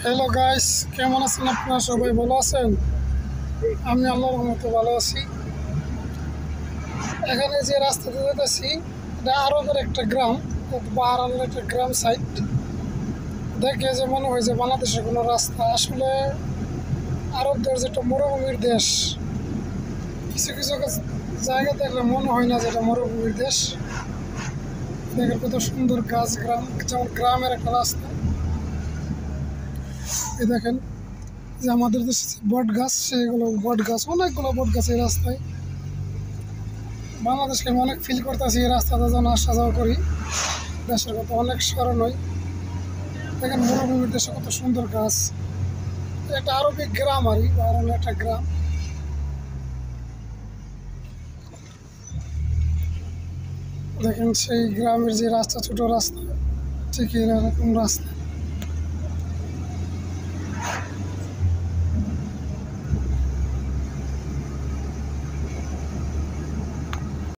Hello guys, কেমন আছেন আপনারা? সবাই ভালো আছেন? আমি আল্লাহর রহমতে ভালো আছি। এখানে যে রাস্তাতে যেতেছি এটা আরবের একটা গ্রাম, বাহারালের একটা গ্রাম সাইড। দেখে যে মনে হয় যে বাংলাদেশের কোনো রাস্তা। আসলে আরবদের যেটা মরুভূমির দেশ, কিছু কিছু জায়গা দেখলে মনে হয় না যে এটা মরুভূমির দেশ। দেখেন কত সুন্দর গাছ, গ্রাম যেমন গ্রামের একটা রাস্তা। এই দেখেন যে আমাদের দেশে বট গাছ, সেগুলো বট গাছ, অনেকগুলো বট গাছ এই রাস্তায়। বাংলাদেশকে আমি অনেক ফিল করতেছি এই রাস্তাটা যেন আসা যাওয়া করি। দেশের কথা অনেক স্মরণ হয়। দেখেন মরুভূমির দেশে কত সুন্দর গাছ। একটা আরবিক গ্রাম আর একটা গ্রাম। দেখেন সেই গ্রামের যে রাস্তা, ছোট রাস্তা, ঠিক এরকম রাস্তা।